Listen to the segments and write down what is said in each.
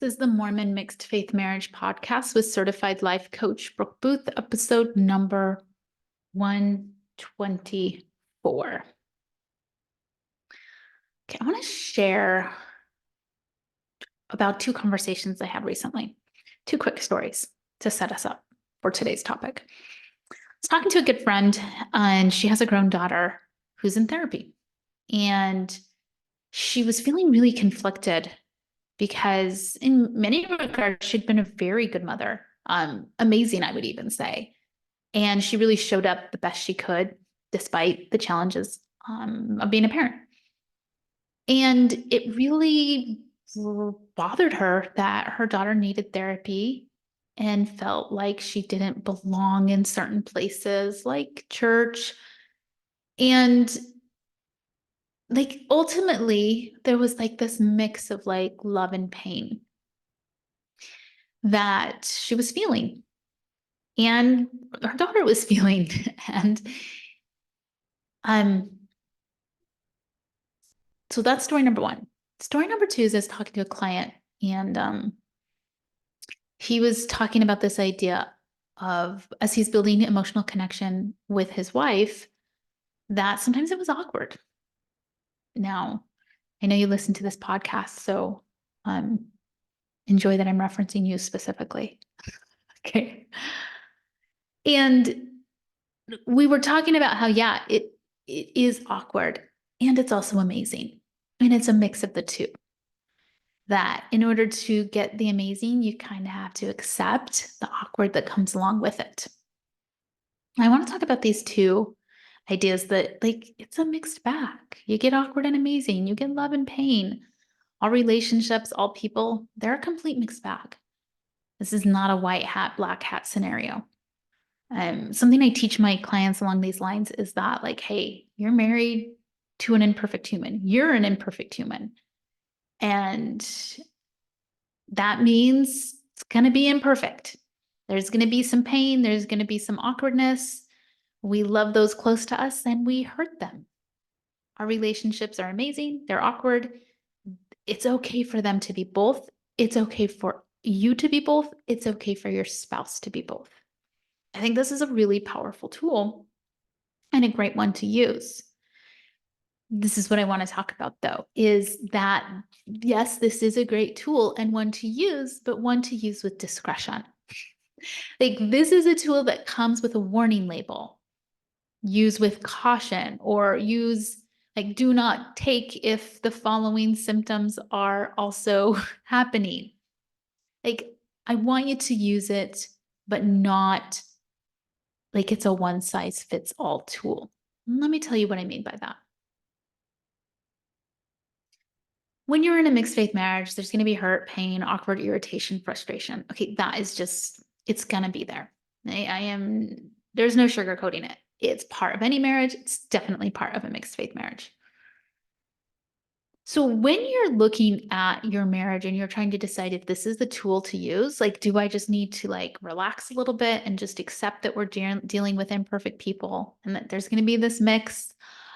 This is the Mormon Mixed Faith Marriage Podcast with certified life coach Brooke Booth, episode number 124. Okay, I want to share about two conversations I had recently, two quick stories to set us up for today's topic. I was talking to a good friend, and she has a grown daughter who's in therapy. And she was feeling really conflicted because in many regards, she'd been a very good mother, amazing, I would even say. And she really showed up the best she could, despite the challenges of being a parent. And it really bothered her that her daughter needed therapy and felt like she didn't belong in certain places like church. And like ultimately, there was like this mix of like love and pain that she was feeling and her daughter was feeling. And so that's story number one. Story number two is I was talking to a client, and he was talking about this idea of, as he's building emotional connection with his wife, that sometimes it was awkward. Now, I know you listen to this podcast, so enjoy that I'm referencing you specifically. Okay. And we were talking about how, yeah, it is awkward and it's also amazing. And it's a mix of the two. That in order to get the amazing, you kind of have to accept the awkward that comes along with it. I want to talk about these two ideas that, like, it's a mixed bag. You get awkward and amazing, you get love and pain. All relationships, all people, they're a complete mixed bag. This is not a white hat, black hat scenario. Something I teach my clients along these lines is that, like, hey, you're married to an imperfect human. You're an imperfect human. And that means it's going to be imperfect. There's going to be some pain. There's going to be some awkwardness. We love those close to us and we hurt them. Our relationships are amazing. They're awkward. It's okay for them to be both. It's okay for you to be both. It's okay for your spouse to be both. I think this is a really powerful tool and a great one to use. This is what I want to talk about, though, is that, yes, this is a great tool and one to use, but one to use with discretion. Like, this is a tool that comes with a warning label. Use with caution, or use, like, do not take if the following symptoms are also happening. Like, I want you to use it, but not like it's a one size fits all tool. Let me tell you what I mean by that. When you're in a mixed faith marriage, there's going to be hurt, pain, awkward, irritation, frustration. Okay, that is just, it's going to be there. There's no sugarcoating it. It's part of any marriage. It's definitely part of a mixed faith marriage. So when you're looking at your marriage and you're trying to decide if this is the tool to use, like, do I just need to like relax a little bit and just accept that we're dealing with imperfect people and that there's going to be this mix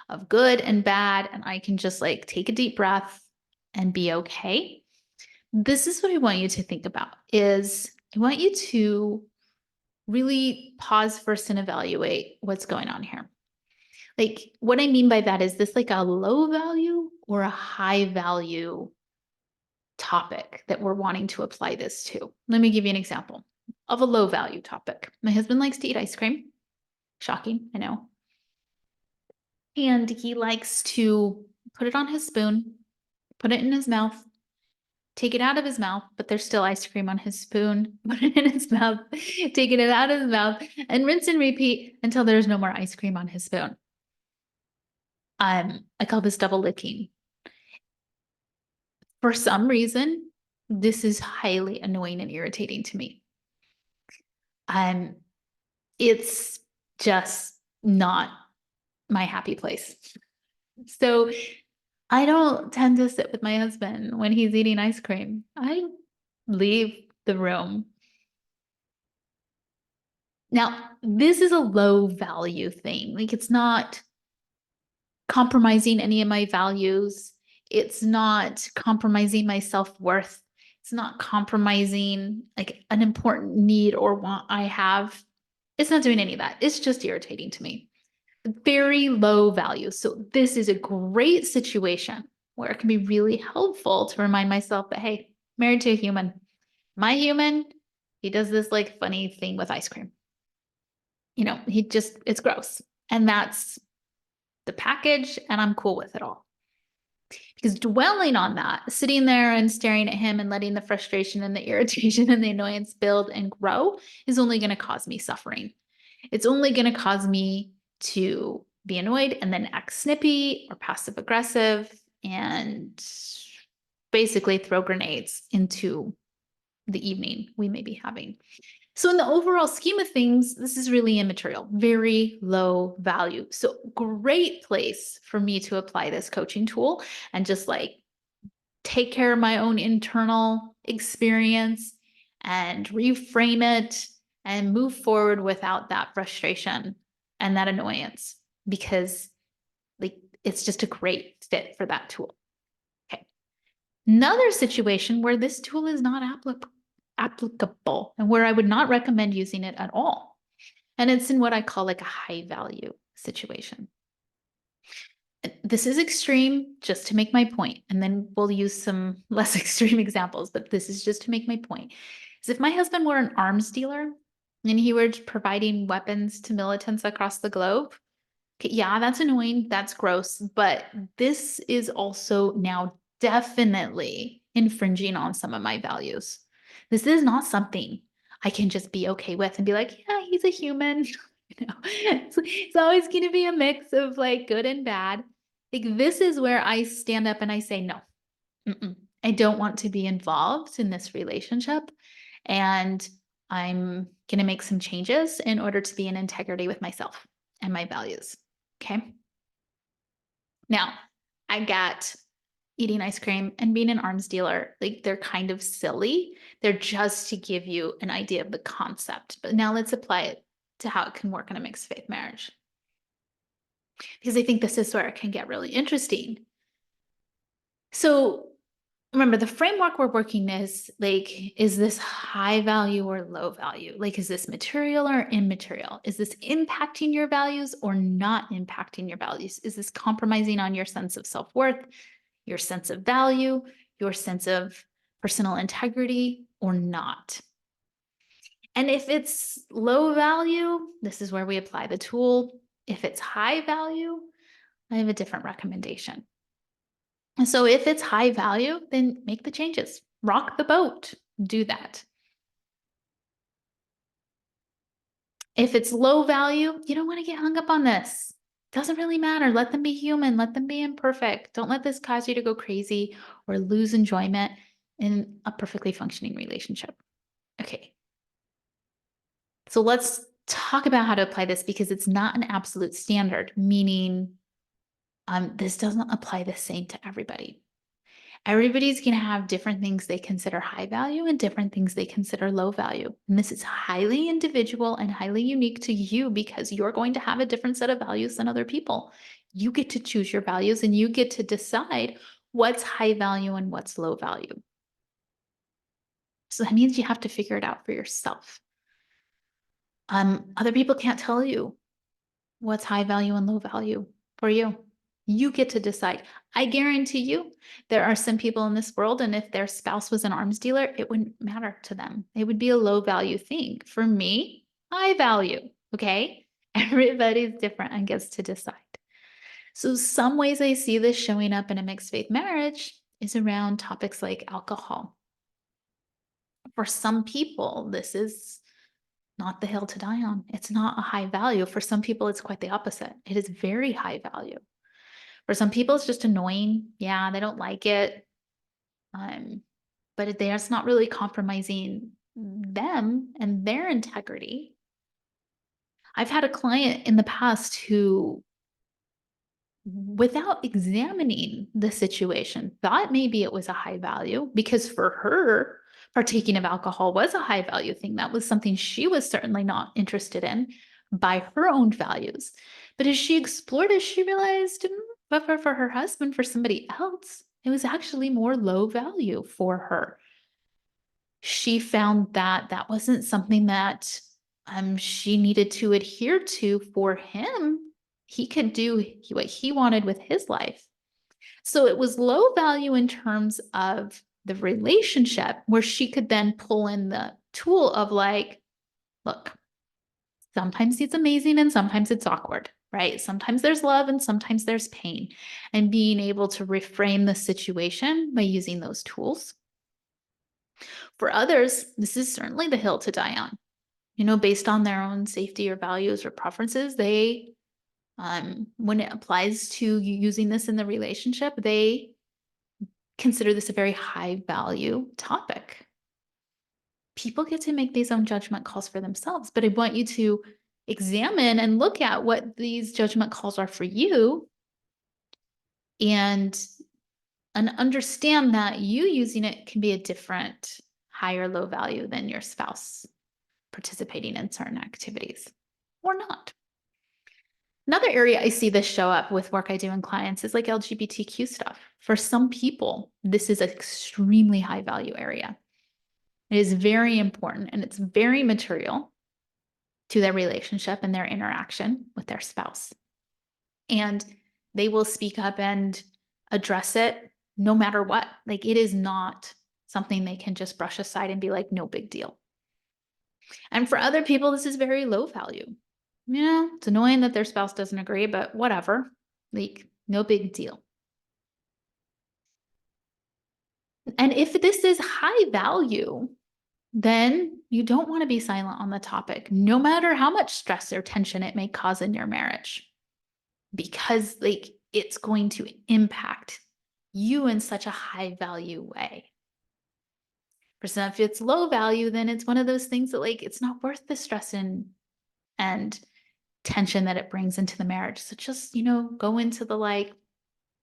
of good and bad, and I can just like take a deep breath and be okay? This is what I want you to think about, is I want you to really pause first and evaluate what's going on here. Like, what I mean by that is this like a low value or a high value topic that we're wanting to apply this to? Let me give you an example of a low value topic. My husband likes to eat ice cream. Shocking, I know. And he likes to put it on his spoon, put it in his mouth, take it out of his mouth, but there's still ice cream on his spoon, put it in his mouth, taking it out of his mouth, and rinse and repeat until there's no more ice cream on his spoon. I call this double licking. For some reason, this is highly annoying and irritating to me. It's just not my happy place. So I don't tend to sit with my husband when he's eating ice cream. I leave the room. Now, this is a low value thing. Like, it's not compromising any of my values. It's not compromising my self-worth. It's not compromising like an important need or want I have. It's not doing any of that. It's just irritating to me. Very low value. So this is a great situation where it can be really helpful to remind myself that, hey, married to a human. My human, he does this like funny thing with ice cream. It's gross. And that's the package, and I'm cool with it all. Because dwelling on that, sitting there and staring at him and letting the frustration and the irritation and the annoyance build and grow is only going to cause me suffering. It's only going to cause me to be annoyed and then act snippy or passive aggressive and basically throw grenades into the evening we may be having. So in the overall scheme of things, this is really immaterial, very low value. So great place for me to apply this coaching tool and just like take care of my own internal experience and reframe it and move forward without that frustration and that annoyance, because like it's just a great fit for that tool. Okay. Another situation where this tool is not applicable and where I would not recommend using it at all. And it's in what I call like a high value situation. This is extreme just to make my point, and then we'll use some less extreme examples, but this is just to make my point. Is if my husband were an arms dealer and he were providing weapons to militants across the globe, okay, yeah, that's annoying, that's gross, but this is also now definitely infringing on some of my values. This is not something I can just be okay with and be like, yeah, he's a human. It's always going to be a mix of like good and bad. Like this is where I stand up and I say, no, I don't want to be involved in this relationship. And I'm going to make some changes in order to be in integrity with myself and my values. Okay. Now, I got eating ice cream and being an arms dealer. Like they're kind of silly. They're just to give you an idea of the concept. But now let's apply it to how it can work in a mixed faith marriage. Because I think this is where it can get really interesting. So remember, the framework we're working is like, is this high value or low value? Like, is this material or immaterial? Is this impacting your values or not impacting your values? Is this compromising on your sense of self-worth, your sense of value, your sense of personal integrity or not? And if it's low value, this is where we apply the tool. If it's high value, I have a different recommendation. And so if it's high value, then make the changes, rock the boat, do that. If it's low value, you don't want to get hung up on this. Doesn't really matter. Let them be human. Let them be imperfect. Don't let this cause you to go crazy or lose enjoyment in a perfectly functioning relationship. Okay. So let's talk about how to apply this, because it's not an absolute standard, meaning this doesn't apply the same to everybody. Everybody's going to have different things they consider high value and different things they consider low value. And this is highly individual and highly unique to you, because you're going to have a different set of values than other people. You get to choose your values and you get to decide what's high value and what's low value. So that means you have to figure it out for yourself. Other people can't tell you what's high value and low value for you. You get to decide. I guarantee you there are some people in this world, and if their spouse was an arms dealer, it wouldn't matter to them. It would be a low value thing. For me, high value. Okay. Everybody's different and gets to decide. So some ways I see this showing up in a mixed faith marriage is around topics like alcohol. For some people, this is not the hill to die on. It's not a high value. For some people, it's quite the opposite. It is very high value. For some people, it's just annoying. Yeah, they don't like it. But that's not really compromising them and their integrity. I've had a client in the past who, without examining the situation, thought maybe it was a high value, because for her, partaking of alcohol was a high value thing. That was something she was certainly not interested in by her own values. But as she explored it, she realized, but for her husband, for somebody else, it was actually more low value for her. she found that that wasn't something that she needed to adhere to for him. He could do what he wanted with his life. So it was low value in terms of the relationship, where she could then pull in the tool of like, look, sometimes it's amazing and sometimes it's awkward, right? Sometimes there's love and sometimes there's pain, and being able to reframe the situation by using those tools. For others, this is certainly the hill to die on. Based on their own safety or values or preferences, they, when it applies to using this in the relationship, they consider this a very high value topic. People get to make these own judgment calls for themselves, but I want you to examine and look at what these judgment calls are for you, and understand that you using it can be a different high or low value than your spouse participating in certain activities or not. Another area I see this show up with work I do in clients is like LGBTQ stuff. For some people, this is an extremely high value area. It is very important and it's very material to their relationship and their interaction with their spouse. And they will speak up and address it no matter what. Like, it is not something they can just brush aside and be like, no big deal. And for other people, this is very low value. It's annoying that their spouse doesn't agree, but whatever. Like, no big deal. And if this is high value, then you don't want to be silent on the topic, no matter how much stress or tension it may cause in your marriage, because like it's going to impact you in such a high value way. For some, if it's low value, then it's one of those things that like it's not worth the stress and tension that it brings into the marriage. So just, go into the like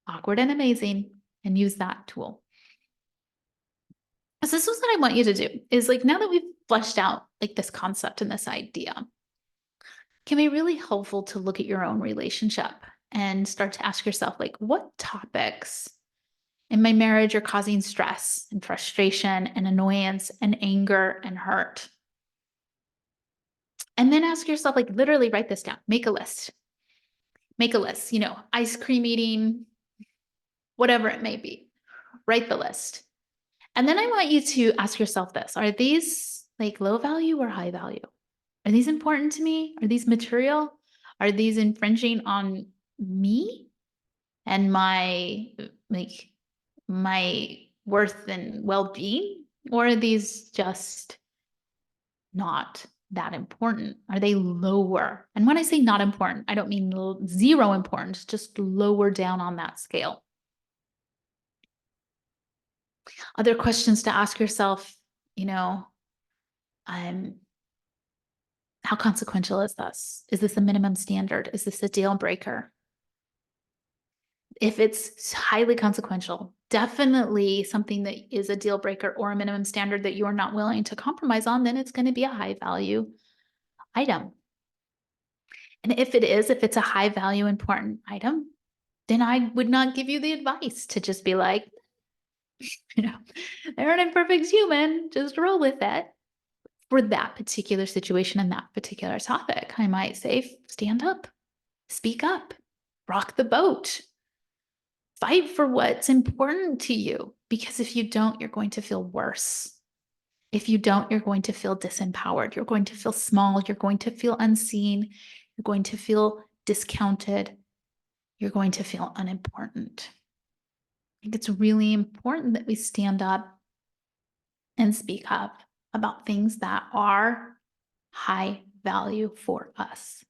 awkward and amazing and use that tool. So this is what I want you to do is like, now that we've fleshed out like this concept and this idea, can be really helpful to look at your own relationship and start to ask yourself, like, what topics in my marriage are causing stress and frustration and annoyance and anger and hurt? And then ask yourself, like, literally write this down, make a list. Make a list, ice cream eating, whatever it may be. Write the list. And then I want you to ask yourself this: are these like low value or high value? Are these important to me? Are these material? Are these infringing on me and my worth and well-being? Or are these just not that important? Are they lower? And when I say not important, I don't mean zero importance, just lower down on that scale. Other questions to ask yourself, how consequential is this? Is this a minimum standard? Is this a deal breaker? If it's highly consequential, definitely something that is a deal breaker or a minimum standard that you're not willing to compromise on, then it's going to be a high value item. And if it's a high value important item, then I would not give you the advice to just be like, they're an imperfect human, just roll with it. For that particular situation and that particular topic, I might say, stand up, speak up, rock the boat, fight for what's important to you. Because if you don't, you're going to feel worse. If you don't, you're going to feel disempowered. You're going to feel small. You're going to feel unseen. You're going to feel discounted. You're going to feel unimportant. I think it's really important that we stand up and speak up about things that are high value for us.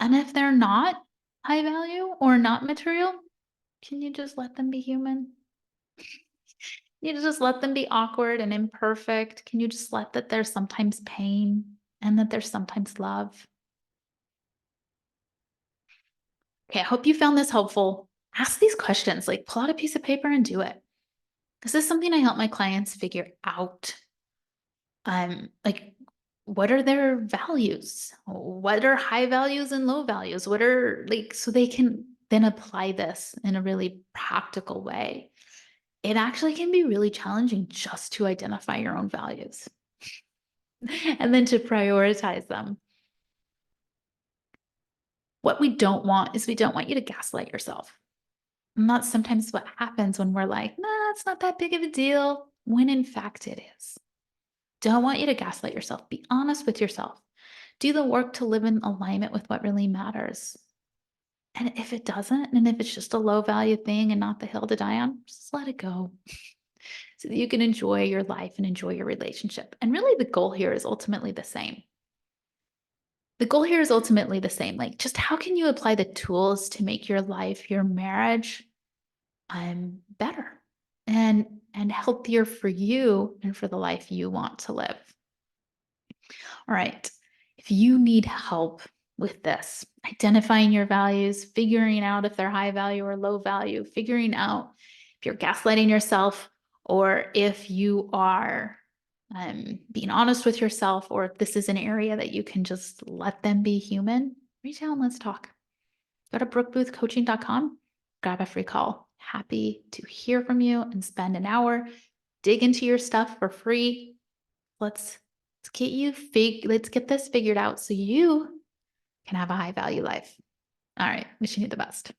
And if they're not high value or not material, can you just let them be human? You just let them be awkward and imperfect. Can you just let that there's sometimes pain and that there's sometimes love? Okay, I hope you found this helpful. Ask these questions, like pull out a piece of paper and do it. This is something I help my clients figure out. Like, what are their values? What are high values and low values? What are so they can then apply this in a really practical way. it actually can be really challenging just to identify your own values and then to prioritize them. What we don't want is we don't want you to gaslight yourself. And that's sometimes what happens when we're like, nah, it's not that big of a deal, when in fact it is. Don't want you to gaslight yourself. Be honest with yourself. Do the work to live in alignment with what really matters. And if it doesn't, and if it's just a low value thing and not the hill to die on, just let it go so that you can enjoy your life and enjoy your relationship. And really, the goal here is ultimately the same. The goal here is ultimately the same. Like, just how can you apply the tools to make your life, your marriage, better and healthier for you and for the life you want to live? All right. If you need help with this, identifying your values, figuring out if they're high value or low value, figuring out if you're gaslighting yourself or if you are being honest with yourself, or if this is an area that you can just let them be human, reach out and let's talk. Go to brookeboothcoaching.com, grab a free call. Happy to hear from you and spend an hour, dig into your stuff for free. Let's let's get this figured out so you can have a high value life. All right, wishing you the best.